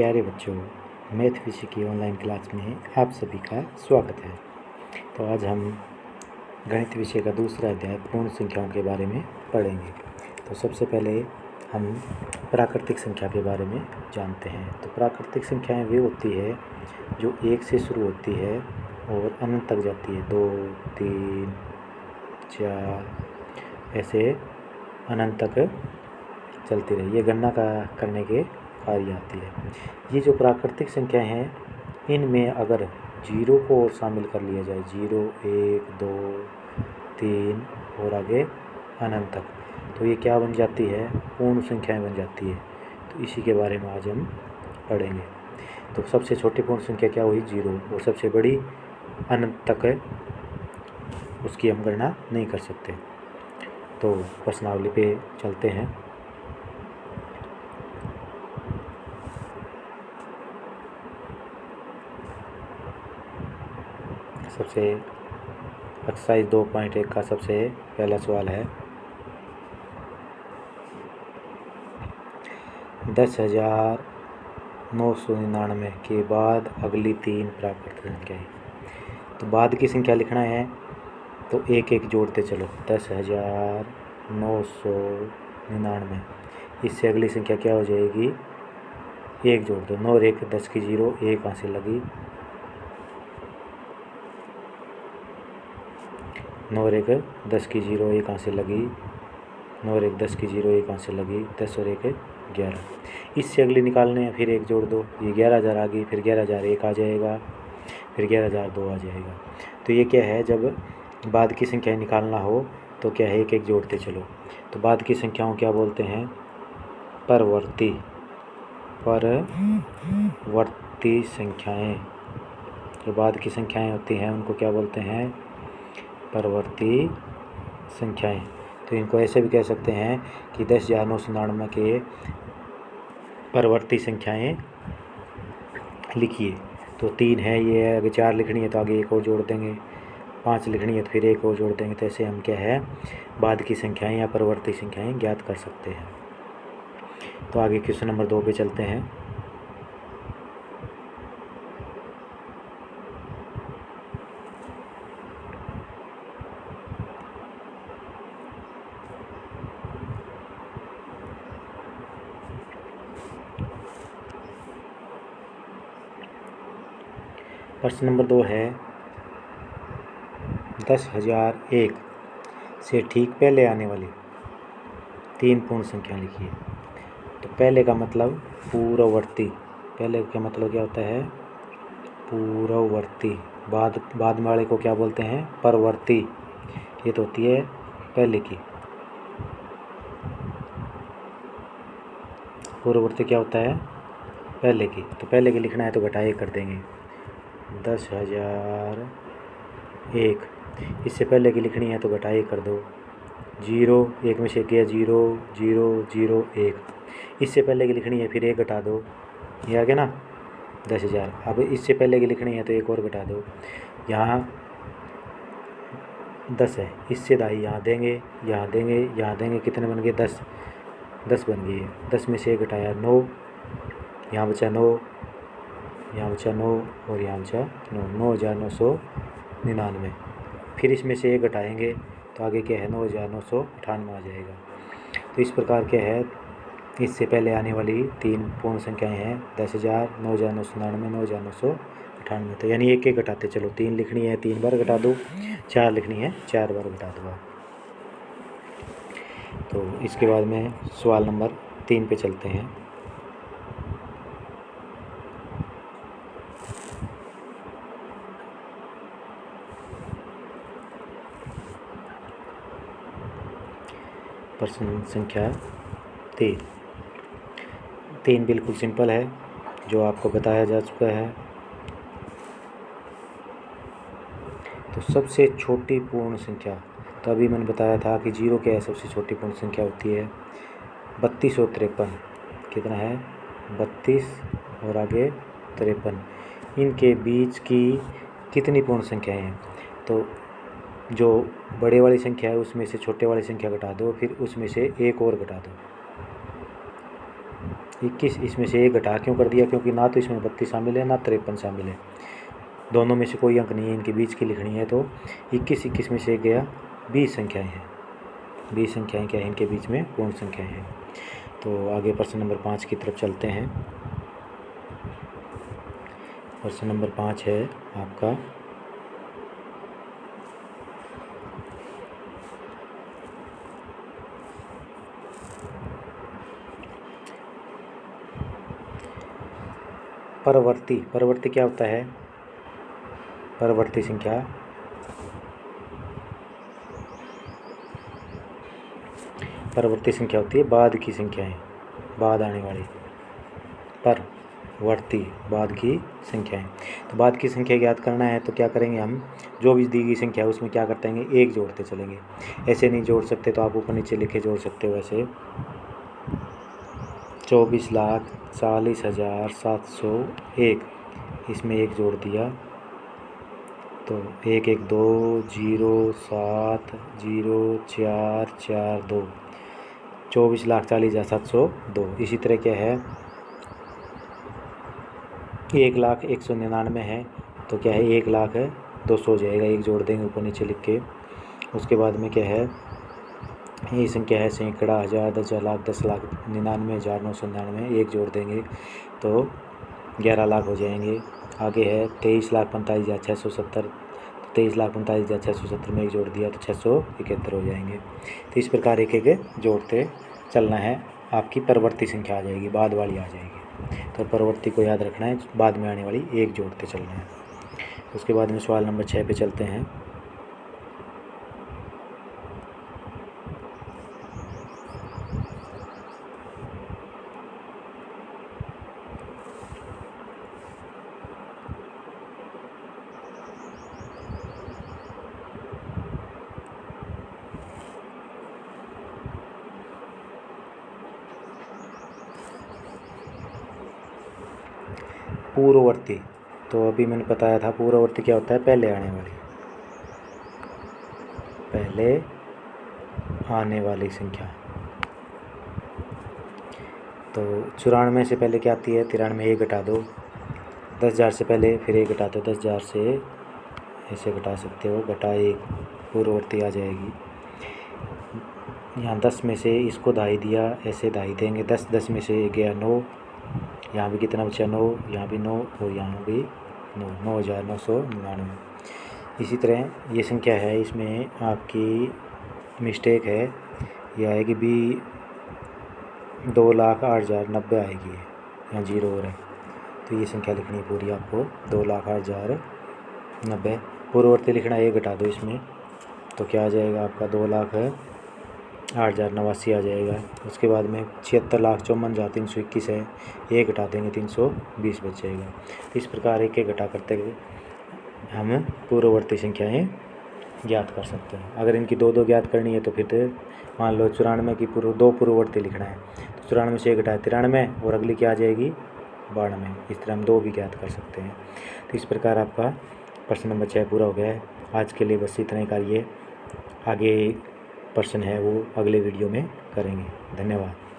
प्यारे बच्चों, मैथ विषय की ऑनलाइन क्लास में आप सभी का स्वागत है। तो आज हम गणित विषय का दूसरा अध्याय पूर्ण संख्याओं के बारे में पढ़ेंगे। तो सबसे पहले हम प्राकृतिक संख्या के बारे में जानते हैं। तो प्राकृतिक संख्याएं वे होती है जो 1 से शुरू होती है और अनंत तक जाती है। 2, 3, 4 ऐसे अनंत तक चलती रही। ये गणना करने के कार्य आती है। ये जो प्राकृतिक संख्या हैं, इनमें अगर 0 को और शामिल कर लिया जाए, 0, 1, 2, 3 और आगे अनंत तक, तो ये क्या बन जाती है? पूर्ण संख्याएं बन जाती है। तो इसी के बारे में आज हम पढ़ेंगे। तो सबसे छोटी पूर्ण संख्या क्या हुई? 0, और सबसे बड़ी अनंत तक है, उसकी हम गणना नहीं कर सकते। तो प्रश्नावली पे चलते हैं। सबसे एक्सरसाइज 2.1 का सबसे पहला सवाल है, 10,999 के बाद अगली 3 प्राकृतिक संख्याएं। तो बाद की संख्या लिखना है तो एक एक जोड़ते चलो। 10,999, इससे अगली संख्या क्या हो जाएगी? 1 जोड़ दो। 9 और 1 10 की 0, 1 कहाँ से लगी? 9 और 1 10 की 0, 1 कहाँ से लगी? 9 और 1 10 की 0, 1 कहाँ से लगी? 10 और 1 11। इससे अगली निकालने हैं, फिर 1 जोड़ दो। ये 11,000 आ गई, फिर 11,001 आ जाएगा, फिर 11,002 आ जाएगा। तो ये क्या है? जब बाद की संख्याएं निकालना हो तो क्या है? एक एक जोड़ते चलो। तो बाद की संख्याओं क्या बोलते हैं? परवर्ती संख्याएं। जो बाद की संख्याएं होती हैं उनको क्या बोलते हैं? परवर्ती संख्याएं। तो इनको ऐसे भी कह सकते हैं कि 10,999 के परवर्ती संख्याएं लिखिए। तो 3 है, ये आगे 4 लिखनी है तो आगे 1 और जोड़ देंगे, 5 लिखनी है तो फिर 1 और जोड़ देंगे। तो ऐसे हम क्या है? बाद की संख्याएं या परवर्ती संख्याएं ज्ञात कर सकते हैं। तो आगे क्वेश्चन नंबर 2 पे चलते हैं। प्रश्न नंबर 2 है, 10,001 से ठीक पहले आने वाली 3 पूर्ण संख्या लिखिए। तो पहले का मतलब पूर्ववर्ती। पहले का मतलब क्या होता है? पूर्ववर्ती। बाद वाले को क्या बोलते हैं? परवर्ती। ये तो होती है पहले की। पूर्ववर्ती क्या होता है? पहले की। तो पहले की लिखना है तो घटाए कर देंगे। 10,001, इससे पहले की लिखनी है तो घटाए कर दो। 0, 1 में से गया 0, 0, 0, 1। इससे पहले की लिखनी है, फिर 1 घटा दो, ये आ गया ना 10,000। अब इससे पहले की लिखनी है तो 1 और घटा दो। यहाँ 10 है, इससे दाई यहाँ देंगे, यहाँ देंगे, यहाँ देंगे। कितने बन गए? 10 बन गए। 10 में से 1 घटाया 9, यहाँ बचा 9, यहाँ बचा 9 और यहाँ बचा 9। 9,999। फिर इसमें से 1 घटाएंगे तो आगे क्या है? 9,998 आ जाएगा। तो इस प्रकार क्या है? इससे पहले आने वाली 3 पूर्ण संख्याएं हैं 10,000, 9,999, 9,998। तो यानी एक एक घटाते चलो। 3 लिखनी है 3 बार घटा दो, 4 लिखनी है 4 बार घटा दो। तो इसके बाद में सवाल नंबर 3 पे चलते हैं। प्रश्न संख्या 3 बिल्कुल सिंपल है, जो आपको बताया जा चुका है। तो सबसे छोटी पूर्ण संख्या, तो अभी मैंने बताया था कि 0 क्या है? सबसे छोटी पूर्ण संख्या होती है 3253। कितना है? 32 और आगे 53। इनके बीच की कितनी पूर्ण संख्याएं हैं? तो जो बड़े वाली संख्या है उसमें से छोटे वाली संख्या घटा दो, फिर उसमें से 1 और घटा दो। 21 इसमें से एक घटा क्यों कर दिया, क्योंकि ना तो इसमें 32 शामिल है ना 53 शामिल है, दोनों में से कोई अंक नहीं है, इनके बीच की लिखनी है। तो 21 में से एक गया, 20 संख्याएँ हैं, 20 संख्याएँ क्या है, इनके बीच में पूर्ण संख्याएँ हैं। तो आगे प्रश्न नंबर 5 की तरफ चलते हैं। प्रश्न नंबर 5 है आपका परवर्ती। परवर्ती क्या होता है? परवर्ती संख्या परवर्ती संख्या होती है बाद की संख्याएं, बाद आने वाली, परवर्ती बाद की संख्याएं। तो बाद की संख्या ज्ञात करना है तो क्या करेंगे हम, जो भी दी गई संख्या है उसमें क्या करते हैं, एक जोड़ते चलेंगे। ऐसे नहीं जोड़ सकते तो आप ऊपर नीचे लिखे जोड़ सकते हो। ऐसे 24,40,701, इसमें एक जोड़ दिया तो 1 1 2 0 7 0 4 4 2, 24,40,702। इसी तरह क्या है, 1,00,199 है तो क्या है, 1,00,200 हो जाएगा, एक जोड़ देंगे ऊपर नीचे लिख के। उसके बाद में क्या है, ये संख्या है सैकड़ा, हज़ार, 10,000, लाख, 10,99,999, एक जोड़ देंगे तो 11,00,000 हो जाएंगे। आगे है 23,45,670, 23,45,670 में एक जोड़ दिया तो 671 हो जाएंगे। तो इस प्रकार एक एक जोड़ते चलना है, आपकी परवर्ती संख्या आ जाएगी, बाद वाली आ जाएगी। तो परवर्ती को याद रखना है, बाद में आने वाली एक जोड़ते चलना है। उसके बाद में सवाल नंबर 6 पे चलते हैं। पूर्ववर्ती, तो अभी मैंने बताया था पूर्ववर्ती क्या होता है, पहले आने वाली, पहले आने वाली संख्या। तो 94 से पहले क्या आती है, 93, एक घटा दो। 10,000 से पहले फिर एक घटा दो, 10,000 से ऐसे घटा सकते हो, घटा 1, पूर्ववर्ती आ जाएगी। यहाँ 10 में से इसको दाई दिया, ऐसे दाई देंगे, 10 में से गया 9, यहाँ भी कितना बचा 9, यहाँ भी 9 और यहाँ भी 9, 9,999। इसी तरह ये संख्या है, इसमें आपकी मिस्टेक है, यह आएगी भी 2,08,090 आएगी, यहाँ 0 और है, तो ये संख्या लिखनी है पूरी आपको, 2,08,090। पूर्ववर्ती लिखना, एक घटा दो इसमें तो क्या आ जाएगा आपका, 2,08,089 आ जाएगा। उसके बाद में 76,54,321 है, एक घटा देंगे 320 बच जाएगा। तो इस प्रकार एक एक घटा करते हुए हम पूर्ववर्ती संख्याएँ ज्ञात कर सकते हैं। अगर इनकी दो दो ज्ञात करनी है तो फिर मान लो 94 की दो पूर्ववर्ती लिखना है तो 94 से एक घटाए 93 और अगली क्या आ जाएगी, 92। इस तरह हम दो भी ज्ञात कर सकते हैं। तो इस प्रकार आपका प्रश्न नंबर 6 पूरा हो गया है। आज के लिए बस इतना ही करिए, आगे प्रश्न है वो अगले वीडियो में करेंगे। धन्यवाद।